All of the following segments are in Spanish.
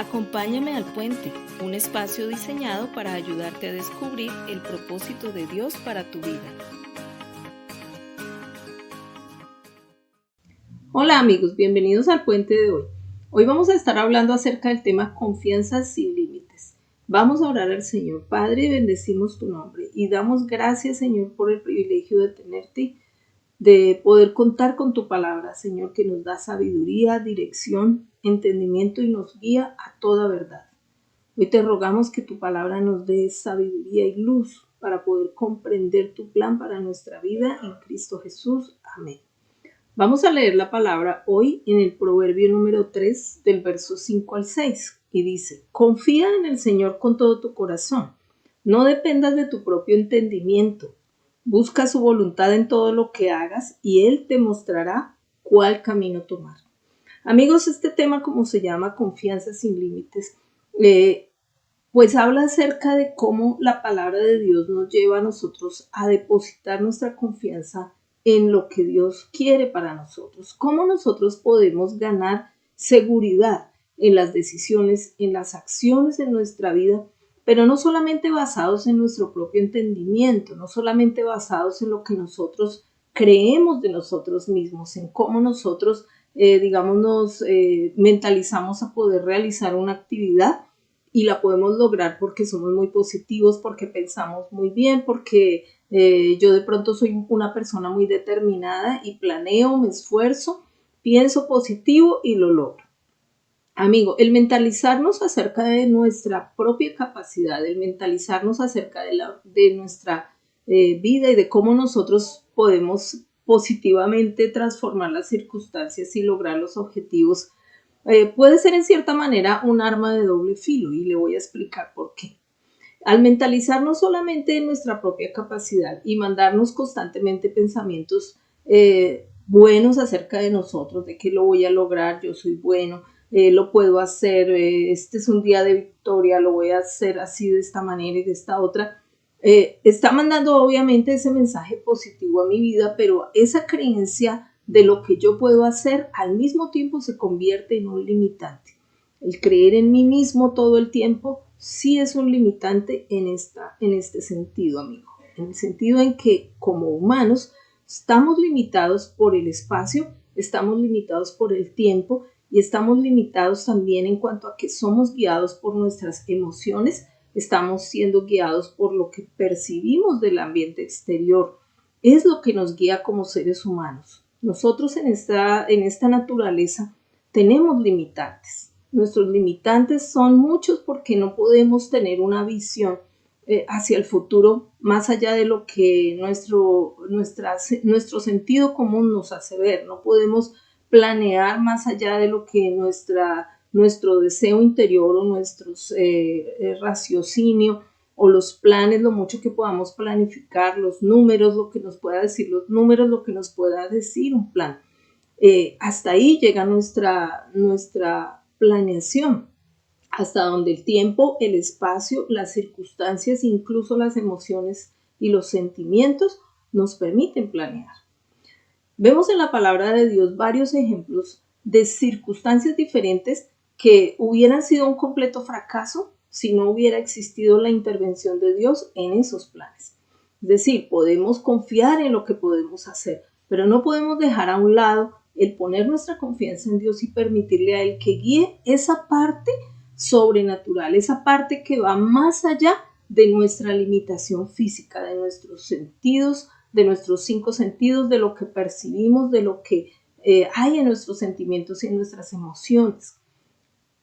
Acompáñame al puente, un espacio diseñado para ayudarte a descubrir el propósito de Dios para tu vida. Hola amigos, bienvenidos al puente de hoy. Hoy vamos a estar hablando acerca del tema confianza sin límites. Vamos a orar al Señor. Padre, bendecimos tu nombre y damos gracias, Señor, por el privilegio de tenerte, de poder contar con tu palabra, Señor, que nos da sabiduría, dirección, entendimiento y nos guía a toda verdad. Hoy te rogamos que tu palabra nos dé sabiduría y luz para poder comprender tu plan para nuestra vida en Cristo Jesús. Amén. Vamos a leer la palabra hoy en el proverbio número 3 del verso 5 al 6 y dice: confía en el Señor con todo tu corazón, no dependas de tu propio entendimiento, busca su voluntad en todo lo que hagas y Él te mostrará cuál camino tomar. Amigos, este tema, como se llama confianza sin límites, pues habla acerca de cómo la palabra de Dios nos lleva a nosotros a depositar nuestra confianza en lo que Dios quiere para nosotros. Cómo nosotros podemos ganar seguridad en las decisiones, en las acciones en nuestra vida, pero no solamente basados en nuestro propio entendimiento, no solamente basados en lo que nosotros creemos de nosotros mismos, en cómo nosotros, nos mentalizamos a poder realizar una actividad y la podemos lograr porque somos muy positivos, porque pensamos muy bien, porque yo de pronto soy una persona muy determinada y planeo, me esfuerzo, pienso positivo y lo logro. Amigo, el mentalizarnos acerca de nuestra propia capacidad, el mentalizarnos acerca de nuestra vida y de cómo nosotros podemos positivamente transformar las circunstancias y lograr los objetivos, puede ser en cierta manera un arma de doble filo y le voy a explicar por qué. Al mentalizar no solamente en nuestra propia capacidad y mandarnos constantemente pensamientos buenos acerca de nosotros, de que lo voy a lograr, yo soy bueno, lo puedo hacer, este es un día de victoria, lo voy a hacer así de esta manera y de esta otra, está mandando obviamente ese mensaje positivo a mi vida, pero esa creencia de lo que yo puedo hacer al mismo tiempo se convierte en un limitante. El creer en mí mismo todo el tiempo sí es un limitante en este sentido, amigo. En el sentido en que como humanos estamos limitados por el espacio, estamos limitados por el tiempo y estamos limitados también en cuanto a que somos guiados por nuestras emociones, estamos siendo guiados por lo que percibimos del ambiente exterior. Es lo que nos guía como seres humanos. Nosotros en esta naturaleza tenemos limitantes. Nuestros limitantes son muchos porque no podemos tener una visión hacia el futuro más allá de lo que nuestro sentido común nos hace ver. No podemos planear más allá de lo que nuestro deseo interior o nuestro raciocinio o los planes, lo mucho que podamos planificar, los números, lo que nos pueda decir los números, lo que nos pueda decir un plan. Hasta ahí llega nuestra planeación, hasta donde el tiempo, el espacio, las circunstancias, incluso las emociones y los sentimientos nos permiten planear. Vemos en la palabra de Dios varios ejemplos de circunstancias diferentes que hubieran sido un completo fracaso si no hubiera existido la intervención de Dios en esos planes. Es decir, podemos confiar en lo que podemos hacer, pero no podemos dejar a un lado el poner nuestra confianza en Dios y permitirle a Él que guíe esa parte sobrenatural, esa parte que va más allá de nuestra limitación física, de nuestros sentidos, de nuestros 5 sentidos, de lo que percibimos, de lo que hay en nuestros sentimientos y en nuestras emociones.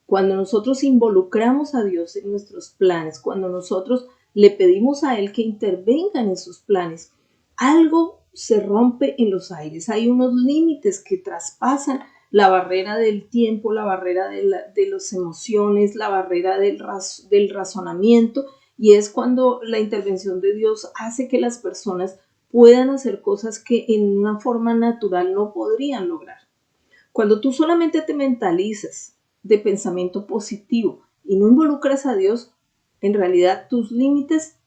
Cuando nosotros involucramos a Dios en nuestros planes, cuando nosotros le pedimos a Él que intervenga en esos planes, algo se rompe en los aires. Hay unos límites que traspasan la barrera del tiempo, la barrera de las emociones, la barrera del razonamiento, y es cuando la intervención de Dios hace que las personas puedan hacer cosas que en una forma natural no podrían lograr. Cuando tú solamente te mentalizas de pensamiento positivo y no involucras a Dios, en realidad tus límites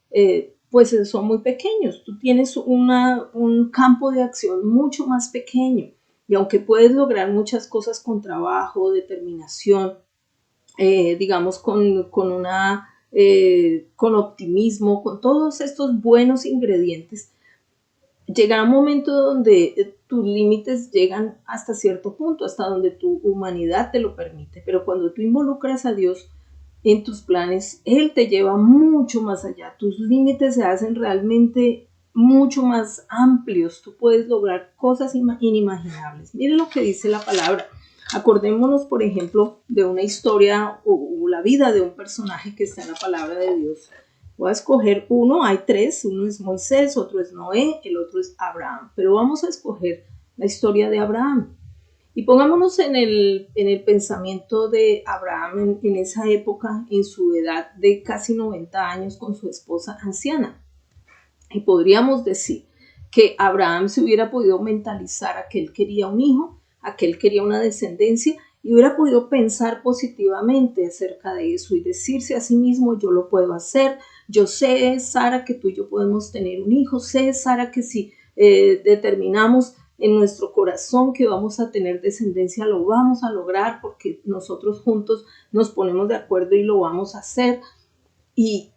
pues son muy pequeños. Tú tienes un campo de acción mucho más pequeño y aunque puedes lograr muchas cosas con trabajo, determinación, digamos, con optimismo, con todos estos buenos ingredientes, llegará un momento donde tus límites llegan hasta cierto punto, hasta donde tu humanidad te lo permite. Pero cuando tú involucras a Dios en tus planes, Él te lleva mucho más allá. Tus límites se hacen realmente mucho más amplios. Tú puedes lograr cosas inimaginables. Mire lo que dice la palabra. Acordémonos, por ejemplo, de una historia o la vida de un personaje que está en la palabra de Dios. Voy a escoger uno, hay tres, uno es Moisés, otro es Noé, el otro es Abraham, pero vamos a escoger la historia de Abraham. Y pongámonos en el pensamiento de Abraham en esa época, en su edad de casi 90 años con su esposa anciana. Y podríamos decir que Abraham se hubiera podido mentalizar a que él quería un hijo, a que él quería una descendencia, y hubiera podido pensar positivamente acerca de eso y decirse a sí mismo, yo lo puedo hacer, yo sé, Sara, que tú y yo podemos tener un hijo, sé, Sara, que si determinamos en nuestro corazón que vamos a tener descendencia, lo vamos a lograr porque nosotros juntos nos ponemos de acuerdo y lo vamos a hacer. Y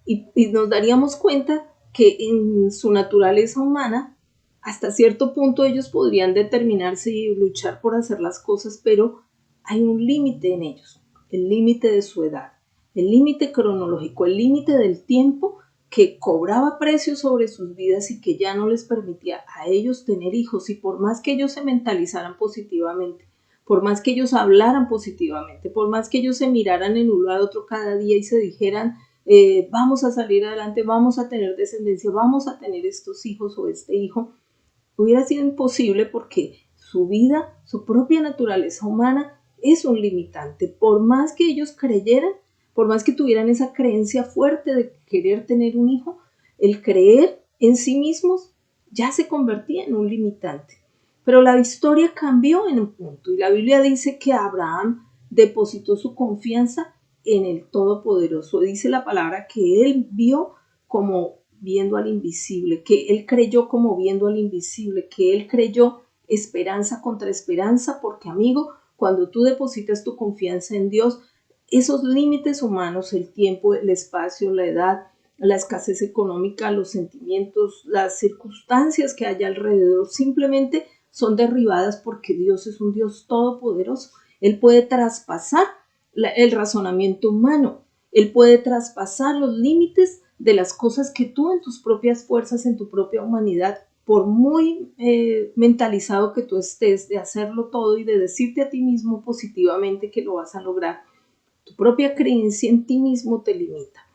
nos daríamos cuenta que en su naturaleza humana, hasta cierto punto ellos podrían determinarse y luchar por hacer las cosas, pero hay un límite en ellos, el límite de su edad, el límite cronológico, el límite del tiempo que cobraba precio sobre sus vidas y que ya no les permitía a ellos tener hijos. Y por más que ellos se mentalizaran positivamente, por más que ellos hablaran positivamente, por más que ellos se miraran en un lado a otro cada día y se dijeran, vamos a salir adelante, vamos a tener descendencia, vamos a tener estos hijos o este hijo, hubiera sido imposible porque su vida, su propia naturaleza humana es un limitante. Por más que ellos creyeran, por más que tuvieran esa creencia fuerte de querer tener un hijo, el creer en sí mismos ya se convertía en un limitante. Pero la historia cambió en un punto y la Biblia dice que Abraham depositó su confianza en el Todopoderoso. Dice la palabra que él vio como viendo al invisible, que él creyó como viendo al invisible, que él creyó esperanza contra esperanza, porque amigo, cuando tú depositas tu confianza en Dios, esos límites humanos, el tiempo, el espacio, la edad, la escasez económica, los sentimientos, las circunstancias que hay alrededor, simplemente son derribadas porque Dios es un Dios todopoderoso. Él puede traspasar el razonamiento humano, Él puede traspasar los límites de las cosas que tú en tus propias fuerzas, en tu propia humanidad, por muy mentalizado que tú estés de hacerlo todo y de decirte a ti mismo positivamente que lo vas a lograr, tu propia creencia en ti mismo te limita.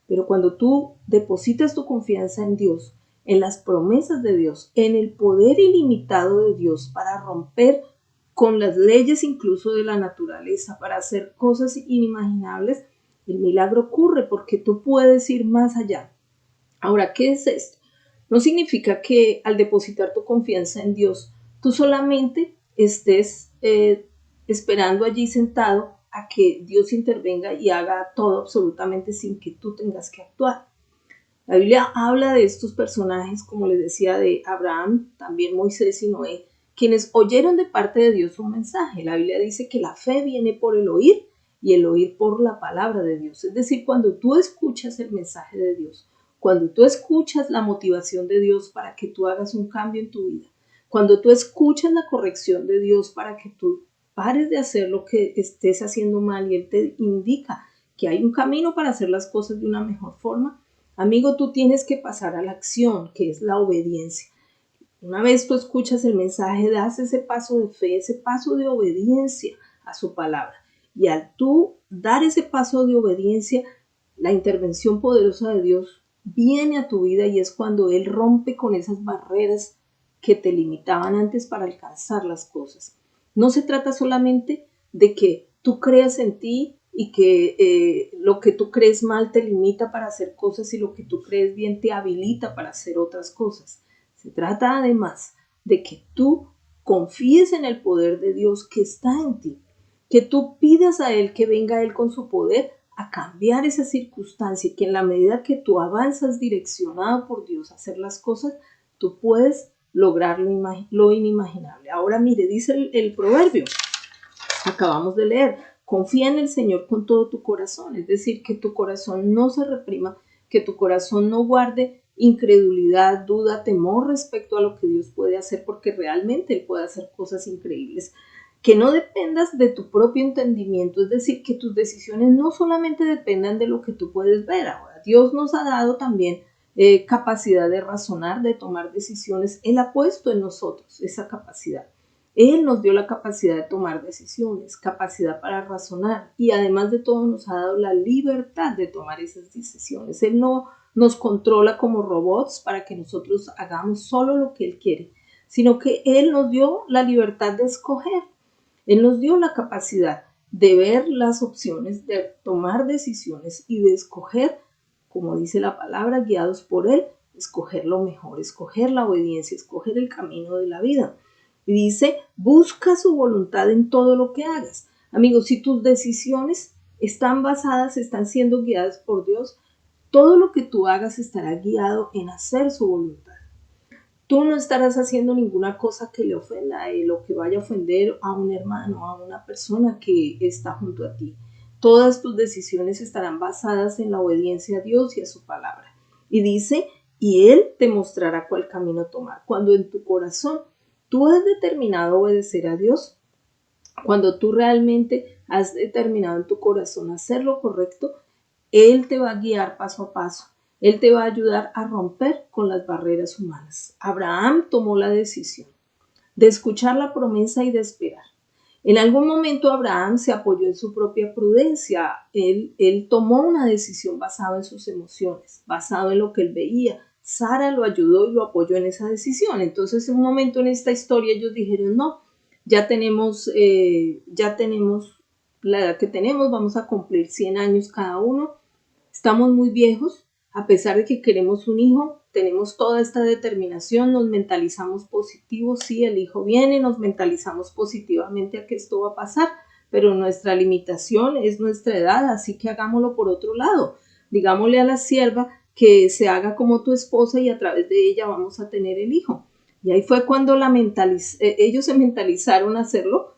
Pero cuando tú depositas tu confianza en Dios, en las promesas de Dios, en el poder ilimitado de Dios para romper con las leyes incluso de la naturaleza, para hacer cosas inimaginables, el milagro ocurre porque tú puedes ir más allá. Ahora, ¿qué es esto? No significa que al depositar tu confianza en Dios, tú solamente estés esperando allí sentado a que Dios intervenga y haga todo absolutamente sin que tú tengas que actuar. La Biblia habla de estos personajes, como les decía, de Abraham, también Moisés y Noé, quienes oyeron de parte de Dios un mensaje. La Biblia dice que la fe viene por el oír y el oír por la palabra de Dios. Es decir, cuando tú escuchas el mensaje de Dios, cuando tú escuchas la motivación de Dios para que tú hagas un cambio en tu vida, cuando tú escuchas la corrección de Dios para que tú pares de hacer lo que estés haciendo mal y Él te indica que hay un camino para hacer las cosas de una mejor forma, amigo, tú tienes que pasar a la acción, que es la obediencia. Una vez tú escuchas el mensaje, das ese paso de fe, ese paso de obediencia a su palabra. Y al tú dar ese paso de obediencia, la intervención poderosa de Dios viene a tu vida y es cuando Él rompe con esas barreras que te limitaban antes para alcanzar las cosas. No se trata solamente de que tú creas en ti y que lo que tú crees mal te limita para hacer cosas y lo que tú crees bien te habilita para hacer otras cosas. Se trata además de que tú confíes en el poder de Dios que está en ti, que tú pidas a Él que venga Él con su poder a cambiar esa circunstancia y que en la medida que tú avanzas direccionado por Dios a hacer las cosas, tú puedes lograr lo inimaginable. Ahora mire, dice el proverbio, acabamos de leer, Confía en el Señor con todo tu corazón, es decir, que tu corazón no se reprima, que tu corazón no guarde incredulidad, duda, temor respecto a lo que Dios puede hacer, porque realmente Él puede hacer cosas increíbles. Que no dependas de tu propio entendimiento, es decir, que tus decisiones no solamente dependan de lo que tú puedes ver. Ahora, Dios nos ha dado también capacidad de razonar, de tomar decisiones. Él ha puesto en nosotros esa capacidad. Él nos dio la capacidad de tomar decisiones, capacidad para razonar y además de todo nos ha dado la libertad de tomar esas decisiones. Él no nos controla como robots para que nosotros hagamos solo lo que Él quiere, sino que Él nos dio la libertad de escoger. Él nos dio la capacidad de ver las opciones, de tomar decisiones y de escoger, como dice la palabra, guiados por Él, escoger lo mejor, escoger la obediencia, escoger el camino de la vida. Y dice, busca su voluntad en todo lo que hagas. Amigos, si tus decisiones están basadas, están siendo guiadas por Dios, todo lo que tú hagas estará guiado en hacer su voluntad. Tú no estarás haciendo ninguna cosa que le ofenda a Él o que vaya a ofender a un hermano, a una persona que está junto a ti. Todas tus decisiones estarán basadas en la obediencia a Dios y a su palabra. Y dice, y Él te mostrará cuál camino tomar. Cuando en tu corazón tú has determinado obedecer a Dios, cuando tú realmente has determinado en tu corazón hacer lo correcto, Él te va a guiar paso a paso. Él te va a ayudar a romper con las barreras humanas. Abraham tomó la decisión de escuchar la promesa y de esperar. En algún momento Abraham se apoyó en su propia prudencia. Él tomó una decisión basada en sus emociones, basado en lo que él veía. Sara lo ayudó y lo apoyó en esa decisión. Entonces, en un momento en esta historia ellos dijeron, no, ya tenemos la edad que tenemos, vamos a cumplir 100 años cada uno, estamos muy viejos, a pesar de que queremos un hijo, tenemos toda esta determinación, nos mentalizamos positivos, sí, el hijo viene, nos mentalizamos positivamente a que esto va a pasar, pero nuestra limitación es nuestra edad, así que hagámoslo por otro lado. Digámosle a la sierva que se haga como tu esposa y a través de ella vamos a tener el hijo. Y ahí fue cuando ellos se mentalizaron a hacerlo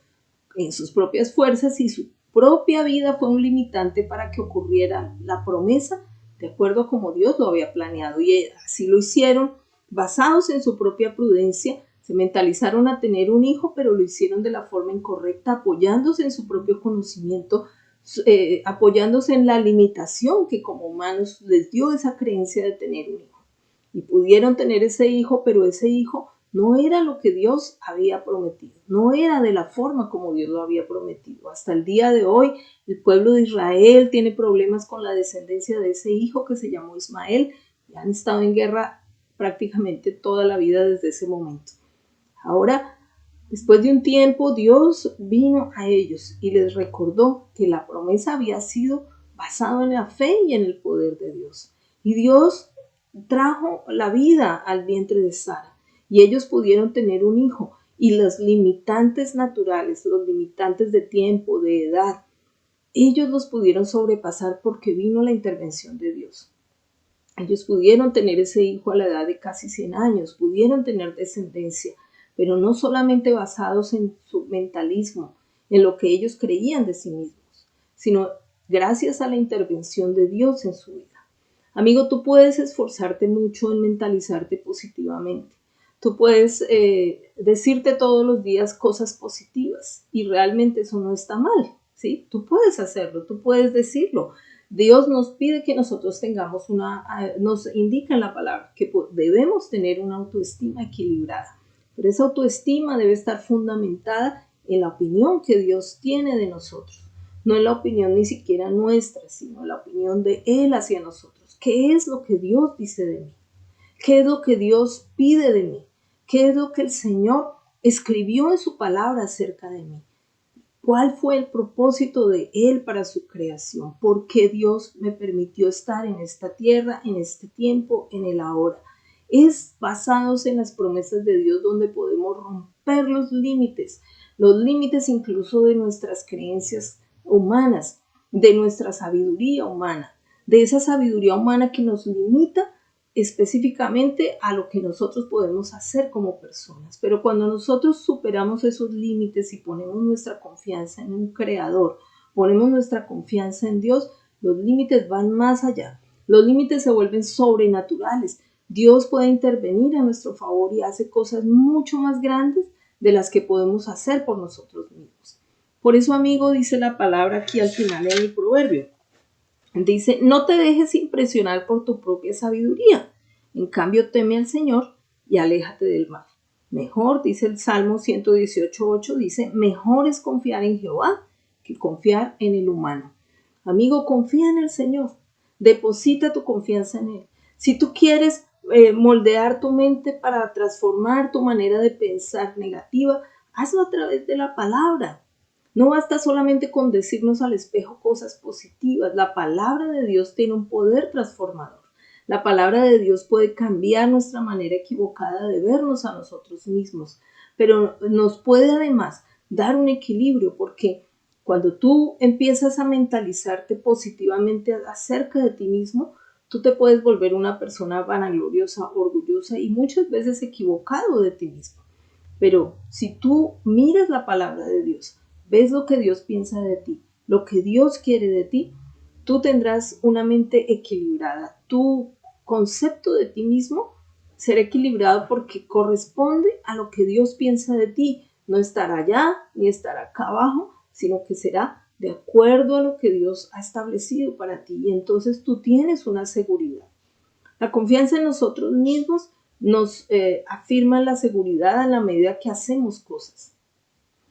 en sus propias fuerzas y su propia vida fue un limitante para que ocurriera la promesa de acuerdo a como Dios lo había planeado. Y así lo hicieron, basados en su propia prudencia, se mentalizaron a tener un hijo, pero lo hicieron de la forma incorrecta, apoyándose en su propio conocimiento, apoyándose en la limitación que como humanos les dio esa creencia de tener un hijo. Y pudieron tener ese hijo, pero ese hijo no era lo que Dios había prometido, no era de la forma como Dios lo había prometido. Hasta el día de hoy, el pueblo de Israel tiene problemas con la descendencia de ese hijo que se llamó Ismael y han estado en guerra prácticamente toda la vida desde ese momento. Ahora, después de un tiempo, Dios vino a ellos y les recordó que la promesa había sido basada en la fe y en el poder de Dios. Y Dios trajo la vida al vientre de Sara. Y ellos pudieron tener un hijo y los limitantes naturales, los limitantes de tiempo, de edad, ellos los pudieron sobrepasar porque vino la intervención de Dios. Ellos pudieron tener ese hijo a la edad de casi 100 años, pudieron tener descendencia, pero no solamente basados en su mentalismo, en lo que ellos creían de sí mismos, sino gracias a la intervención de Dios en su vida. Amigo, tú puedes esforzarte mucho en mentalizarte positivamente. Tú puedes decirte todos los días cosas positivas y realmente eso no está mal, ¿sí? Tú puedes hacerlo, tú puedes decirlo. Dios nos pide que nosotros tengamos nos indica en la palabra que debemos tener una autoestima equilibrada. Pero esa autoestima debe estar fundamentada en la opinión que Dios tiene de nosotros. No en la opinión ni siquiera nuestra, sino en la opinión de Él hacia nosotros. ¿Qué es lo que Dios dice de mí? ¿Qué es lo que Dios pide de mí? ¿Qué es lo que el Señor escribió en su palabra acerca de mí? ¿Cuál fue el propósito de Él para su creación? ¿Por qué Dios me permitió estar en esta tierra, en este tiempo, en el ahora? Es basados en las promesas de Dios donde podemos romper los límites incluso de nuestras creencias humanas, de nuestra sabiduría humana, de esa sabiduría humana que nos limita específicamente a lo que nosotros podemos hacer como personas. Pero cuando nosotros superamos esos límites y ponemos nuestra confianza en un creador, ponemos nuestra confianza en Dios, los límites van más allá. Los límites se vuelven sobrenaturales. Dios puede intervenir a nuestro favor y hace cosas mucho más grandes de las que podemos hacer por nosotros mismos. Por eso, amigo, dice la palabra aquí al final en el proverbio. Dice, no te dejes impresionar por tu propia sabiduría. En cambio, teme al Señor y aléjate del mal. Mejor, dice el Salmo 118:8, dice, mejor es confiar en Jehová que confiar en el humano. Amigo, confía en el Señor. Deposita tu confianza en Él. Si tú quieres moldear tu mente para transformar tu manera de pensar negativa, hazlo a través de la palabra. No basta solamente con decirnos al espejo cosas positivas. La palabra de Dios tiene un poder transformador. La palabra de Dios puede cambiar nuestra manera equivocada de vernos a nosotros mismos, pero nos puede además dar un equilibrio, porque cuando tú empiezas a mentalizarte positivamente acerca de ti mismo, tú te puedes volver una persona vanagloriosa, orgullosa y muchas veces equivocado de ti mismo. Pero si tú miras la palabra de Dios, ves lo que Dios piensa de ti, lo que Dios quiere de ti, tú tendrás una mente equilibrada. Tu concepto de ti mismo será equilibrado porque corresponde a lo que Dios piensa de ti. No estará allá ni estará acá abajo, sino que será de acuerdo a lo que Dios ha establecido para ti. Y entonces tú tienes una seguridad. La confianza en nosotros mismos nos afirma la seguridad a la medida que hacemos cosas.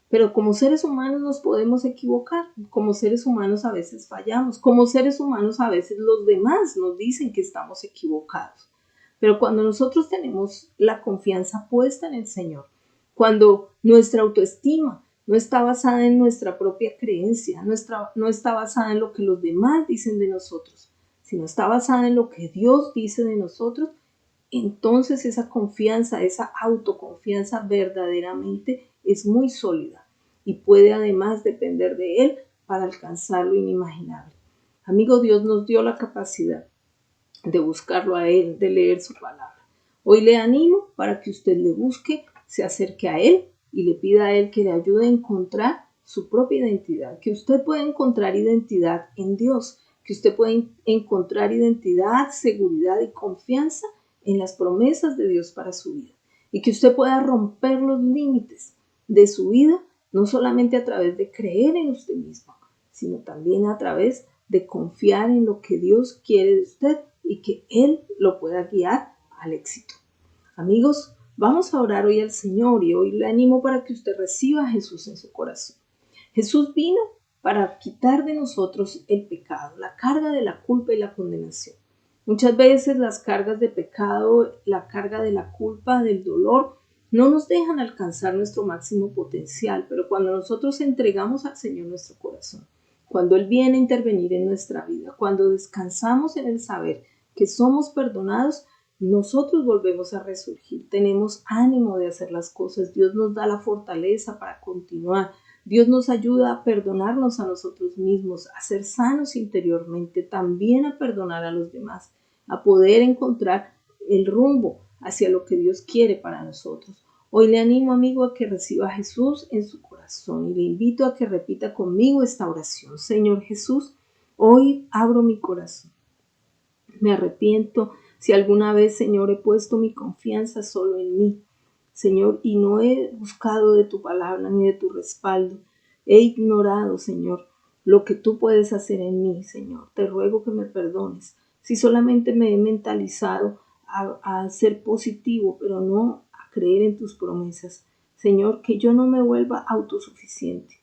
Pero como seres humanos nos podemos equivocar, como seres humanos a veces fallamos, como seres humanos a veces los demás nos dicen que estamos equivocados. Pero cuando nosotros tenemos la confianza puesta en el Señor, cuando nuestra autoestima no está basada en nuestra propia creencia, no está basada en lo que los demás dicen de nosotros, sino está basada en lo que Dios dice de nosotros, entonces esa confianza, esa autoconfianza verdaderamente es muy sólida y puede además depender de Él para alcanzar lo inimaginable. Amigo, Dios nos dio la capacidad de buscarlo a Él, de leer su palabra. Hoy le animo para que usted le busque, se acerque a Él y le pida a Él que le ayude a encontrar su propia identidad, que usted pueda encontrar identidad en Dios, que usted pueda encontrar identidad, seguridad y confianza en las promesas de Dios para su vida y que usted pueda romper los límites de su vida, no solamente a través de creer en usted mismo, sino también a través de confiar en lo que Dios quiere de usted y que Él lo pueda guiar al éxito. Amigos, vamos a orar hoy al Señor y hoy le animo para que usted reciba a Jesús en su corazón. Jesús vino para quitar de nosotros el pecado, la carga de la culpa y la condenación. Muchas veces las cargas de pecado, la carga de la culpa, del dolor, no nos dejan alcanzar nuestro máximo potencial, pero cuando nosotros entregamos al Señor nuestro corazón, cuando Él viene a intervenir en nuestra vida, cuando descansamos en el saber que somos perdonados, nosotros volvemos a resurgir, tenemos ánimo de hacer las cosas, Dios nos da la fortaleza para continuar, Dios nos ayuda a perdonarnos a nosotros mismos, a ser sanos interiormente, también a perdonar a los demás, a poder encontrar el rumbo hacia lo que Dios quiere para nosotros. Hoy le animo, amigo, a que reciba a Jesús en su corazón y le invito a que repita conmigo esta oración. Señor Jesús, hoy abro mi corazón. Me arrepiento si alguna vez, Señor, he puesto mi confianza solo en mí, Señor, y no he buscado de tu palabra ni de tu respaldo. He ignorado, Señor, lo que tú puedes hacer en mí, Señor. Te ruego que me perdones. Si solamente me he mentalizado a ser positivo, pero no a creer en tus promesas. Señor, que yo no me vuelva autosuficiente,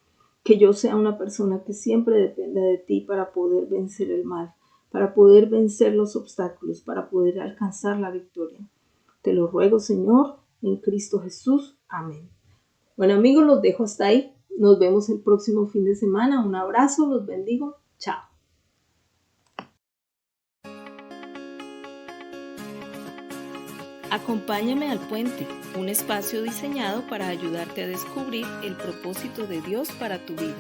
que yo sea una persona que siempre dependa de ti para poder vencer el mal, para poder vencer los obstáculos, para poder alcanzar la victoria. Te lo ruego, Señor, en Cristo Jesús. Amén. Bueno, amigos, los dejo hasta ahí. Nos vemos el próximo fin de semana. Un abrazo, los bendigo. Chao. Acompáñame al Puente, un espacio diseñado para ayudarte a descubrir el propósito de Dios para tu vida.